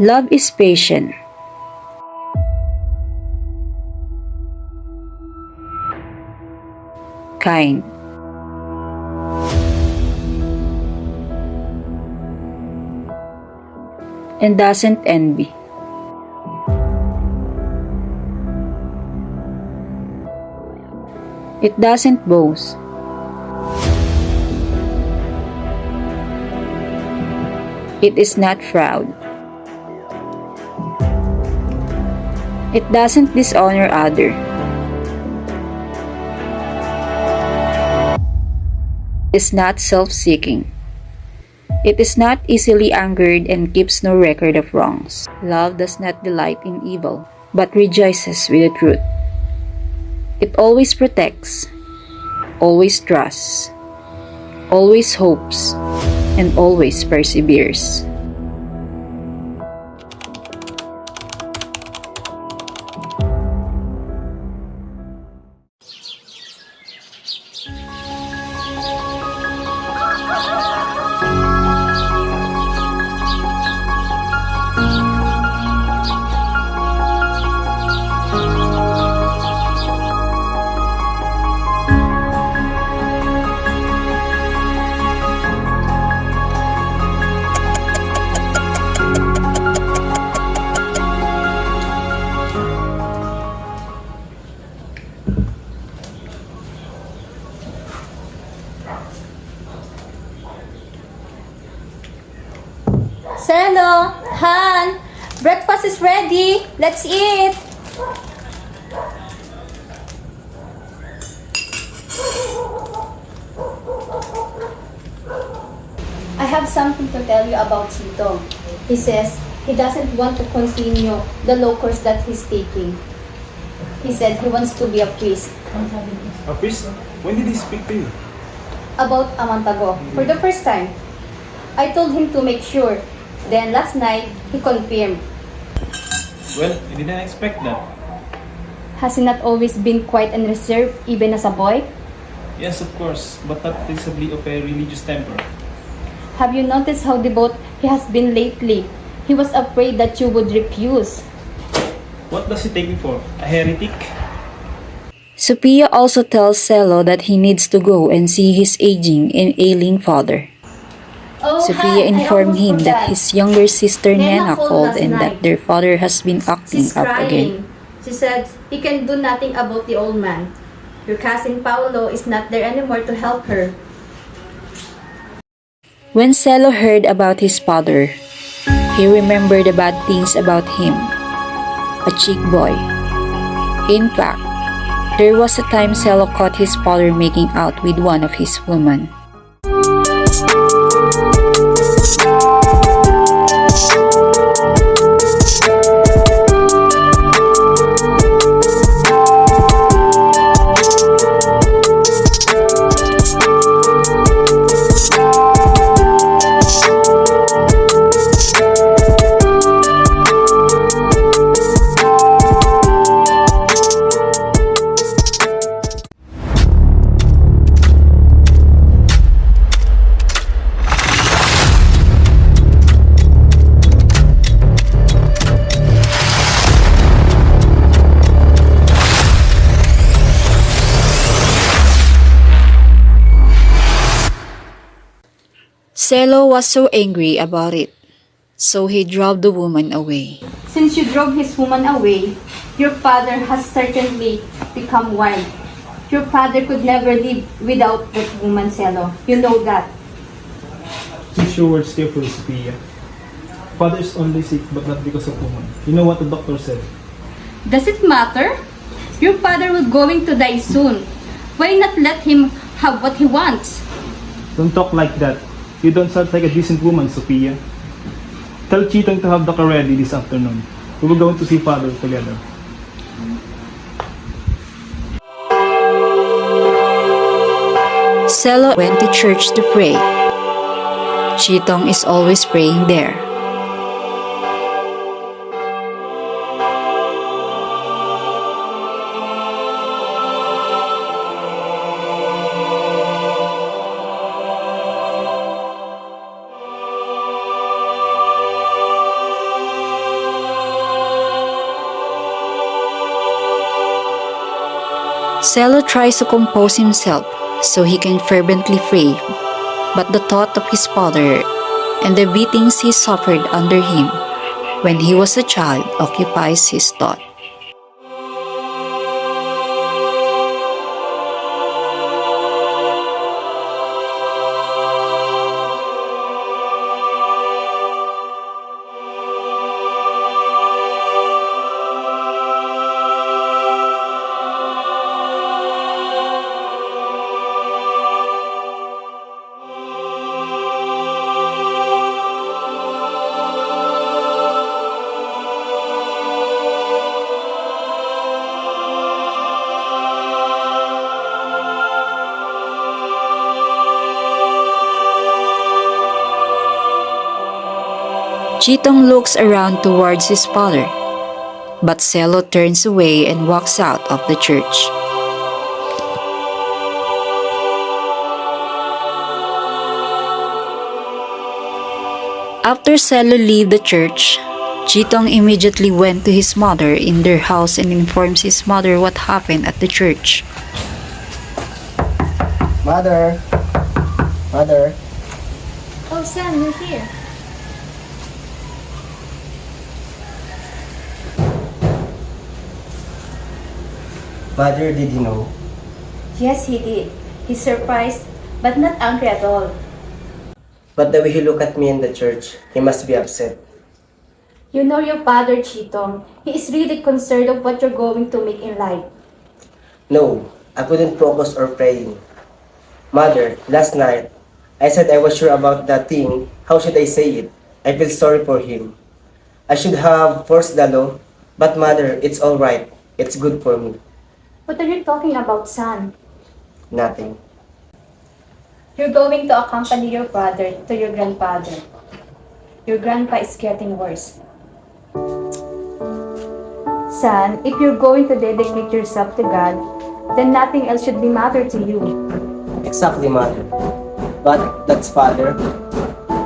Love is patient. Kind. And doesn't envy. It doesn't boast. It is not proud. It doesn't dishonor others. It is not self-seeking. It is not easily angered and keeps no record of wrongs. Love does not delight in evil, but rejoices with the truth. It always protects, always trusts, always hopes, and always perseveres. Selo, Han, breakfast is ready. Let's eat. I have something to tell you about Chito. He says he doesn't want to continue the low course that he's taking. He said he wants to be a priest. A priest? When did he speak to you? About a month ago, for the first time. I told him to make sure. Then last night, he confirmed. Well, I didn't expect that. Has he not always been quiet and reserved, even as a boy? Yes, of course, but not principally of a religious temper. Have you noticed how devout he has been lately? He was afraid that you would refuse. What does he take me for? A heretic? Sophia also tells Celo that he needs to go and see his aging and ailing father. Oh, Sophia Han, I informed almost him forgot. that his younger sister Nena Nena called called last and night. that their father has been acting She's up crying. again. She said he can do nothing about the old man. Your cousin Paolo is not there anymore to help her. When Celo heard about his father, he remembered the bad things about him. A chick boy. In fact, there was a time Celo caught his father making out with one of his women. Celo was so angry about it, so he drove the woman away. Since you drove his woman away, your father has certainly become wild. Your father could never live without that woman, Celo. You know that. Choose your words carefully, Sophia. Father is only sick, but not because of woman. You know what the doctor said. Does it matter? Your father will going to die soon. Why not let him have what he wants? Don't talk like that. You don't sound like a decent woman, Sophia. Tell Chitong to have the car ready this afternoon. We will go to see father together. Celo went to church to pray. Chitong is always praying there. Celo tries to compose himself so he can fervently pray, but the thought of his father and the beatings he suffered under him when he was a child occupies his thought. Chitong looks around towards his father, but Celo turns away and walks out of the church. After Celo leave the church, Chitong immediately went to his mother in their house and informs his mother what happened at the church. Mother! Mother! Oh, Sam, you're here. Mother, did you know? Yes, he did. He's surprised, but not angry at all. But the way he looked at me in the church, he must be upset. You know your father, Chitong. He is really concerned of what you're going to make in life. No, I couldn't focus or praying. Mother, last night, I said I was sure about that thing. How should I say it? I feel sorry for him. I should have forced the law, but mother, it's alright. It's good for me. What are you talking about, son? Nothing. You're going to accompany your father to your grandfather. Your grandpa is getting worse. Son, if you're going to dedicate yourself to God, then nothing else should be matter to you. Exactly, mother. But that's father.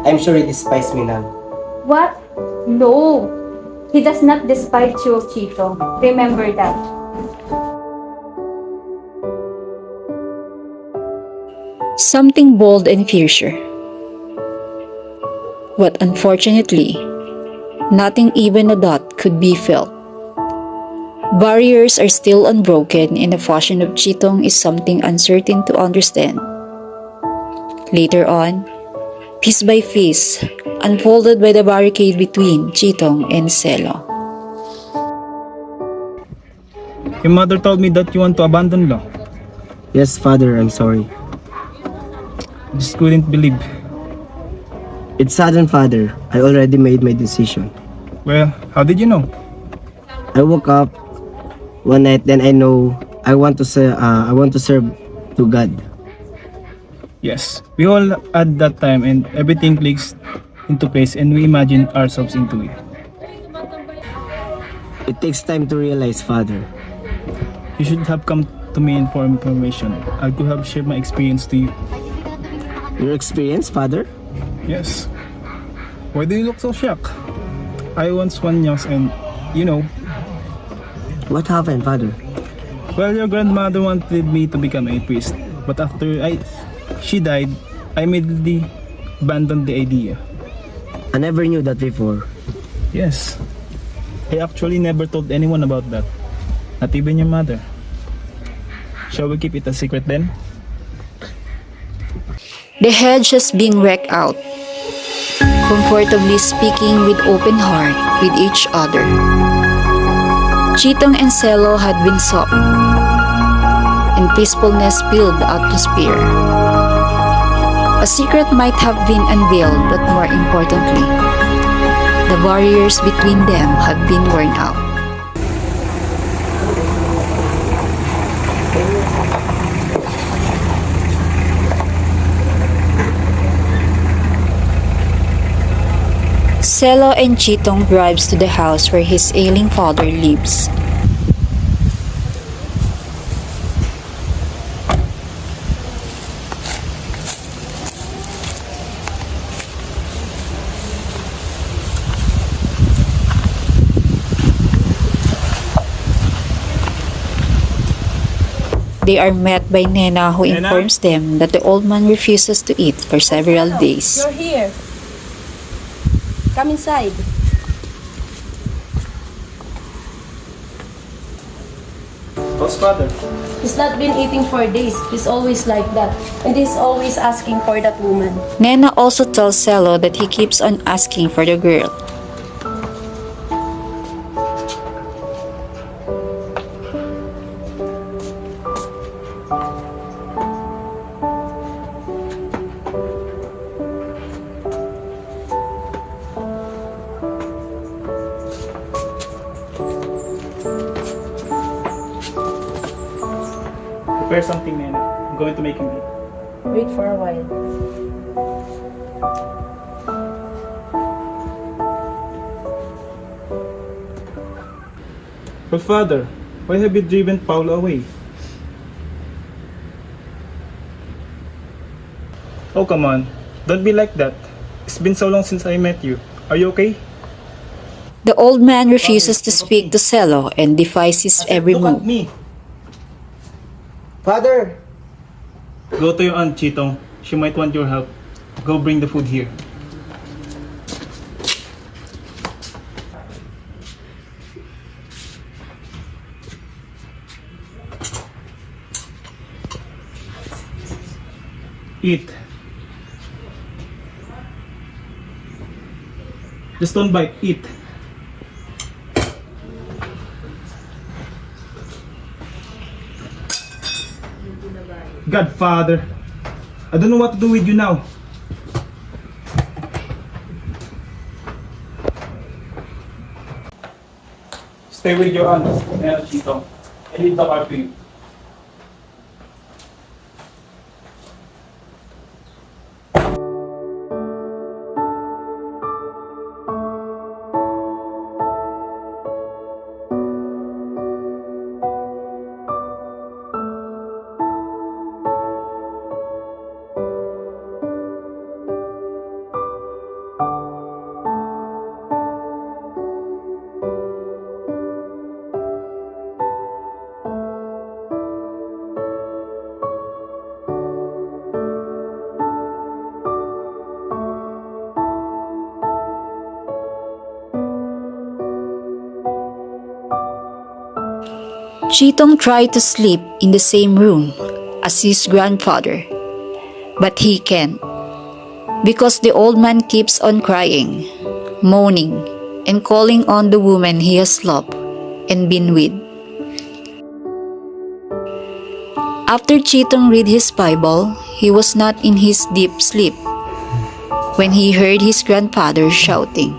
I'm sure he despises me now. What? No. He does not despise you, Chito. Remember that. Something bold and fiercer. But unfortunately, nothing even a dot could be felt. Barriers are still unbroken and the fashion of Chitong is something uncertain to understand. Later on, piece by piece, unfolded by the barricade between Chitong and Celo. Your mother told me that you want to abandon law. Yes, father, I'm sorry. Just couldn't believe. It's sudden, father. I already made my decision. Well, how did you know? I woke up one night, then I know I want to serve to God. Yes, we all at that time and everything clicks into place and we imagine ourselves into it. It takes time to realize, father. You should have come to me for information. I could have shared my experience to you. Your experience, father? Yes. Why do you look so shocked? I once won yours and, you know, What happened, father? well, your grandmother wanted me to become a priest. But after she died, I immediately abandoned the idea. I never knew that before. Yes. I actually never told anyone about that. Not even your mother. Shall we keep it a secret then? The hedge has been wrecked out, comfortably speaking with open heart with each other. Chitong and Celo had been sought, and peacefulness filled the atmosphere. A secret might have been unveiled, but more importantly, the barriers between them had been worn out. Celo and Chitong drives to the house where his ailing father lives. They are met by Nena, who Nena? informs them that the old man refuses to eat for several days. You're here. Come inside. How's father? He's not been eating for days. He's always like that. And he's always asking for that woman. Nena also tells Cello that he keeps on asking for the girl. Prepare something, Nena. I'm going to make him eat. Wait for a while. But father, why have you driven Paulo away? Oh, come on. Don't be like that. It's been so long since I met you. Are you okay? The old man refuses to speak to Cello and defies his every Look at move. me. Father! Go to your aunt, Chitong. She might want your help. Go bring the food here. Eat. Just don't bite. Eat. Godfather, I don't know what to do with you now. Stay with your aunt, Nena Chitong. I leave the car to you. Chitong tried to sleep in the same room as his grandfather, but he can't because the old man keeps on crying, moaning, and calling on the woman he has loved and been with. After Chitong read his Bible, he was not in his deep sleep when he heard his grandfather shouting.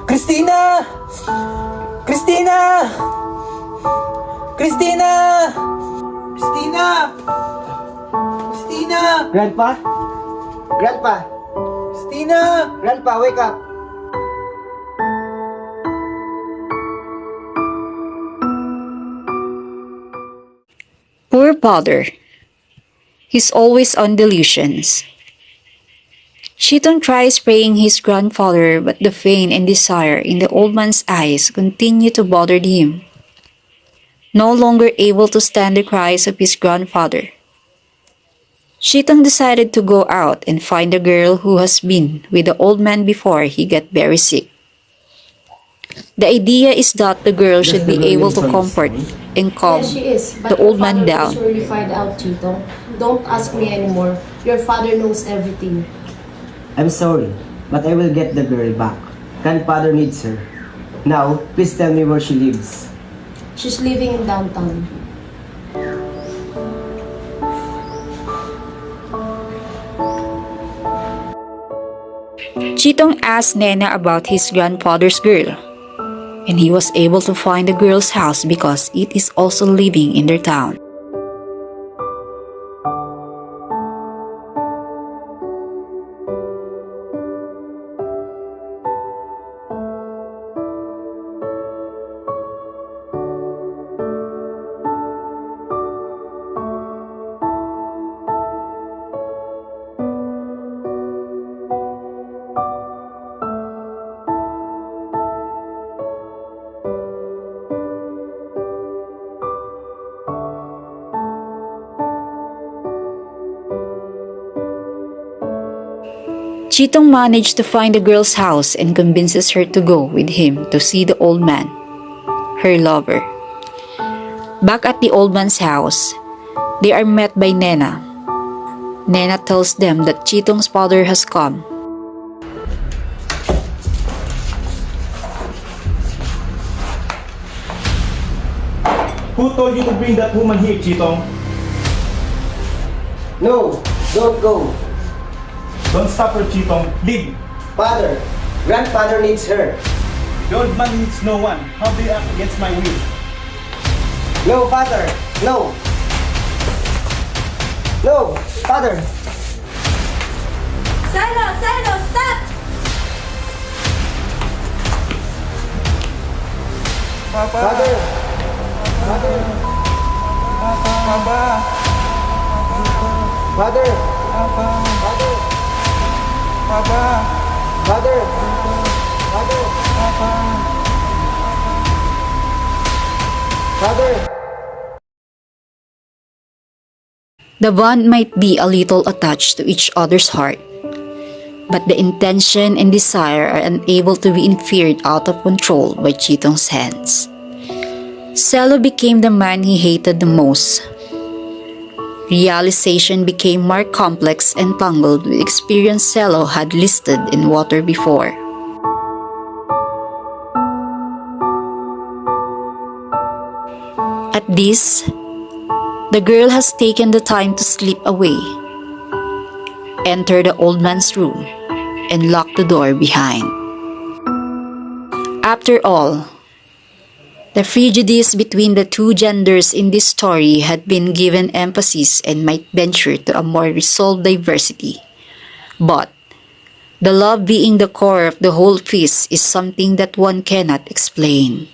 Christina! Christina! Christina! Christina! Christina! Grandpa? Grandpa! Christina! Grandpa, wake up! Poor father. He's always on delusions. Chitong tries praying his grandfather, but the pain and desire in the old man's eyes continue to bother him. No longer able to stand the cries of his grandfather, Chitong decided to go out and find the girl who has been with the old man before he got very sick. The idea is that the girl should be able to comfort and calm Yes, she is. But the your old man father will down. surely find out, Chito. Don't ask me anymore. Your father knows everything. I'm sorry, but I will get the girl back. Grandfather needs her. Now, please tell me where she lives. She's living in downtown. Chitong asked Nena about his grandfather's girl, and he was able to find the girl's house because it is also living in their town. Chitong managed to find the girl's house and convinces her to go with him to see the old man, her lover. Back at the old man's house, they are met by Nena. Nena tells them that Chitong's father has come. Who told you to bring that woman here, Chitong? No, don't go. Don't stop her, Chitong. Leave. Father, grandfather needs her. The old man needs no one. How do you act against my will? No, father, no. No, father. Silo, stop! Father. Father. Father. Father. Father. The bond might be a little attached to each other's heart, but the intention and desire are unable to be inferred out of control by Chitong's hands. Celo became the man he hated the most. Realization became more complex and tangled with experience Celo had listed in water before. At this, the girl has taken the time to slip away, enter the old man's room, and lock the door behind. After all, the prejudice between the two genders in this story had been given emphasis and might venture to a more resolved diversity. But the love being the core of the whole feast is something that one cannot explain.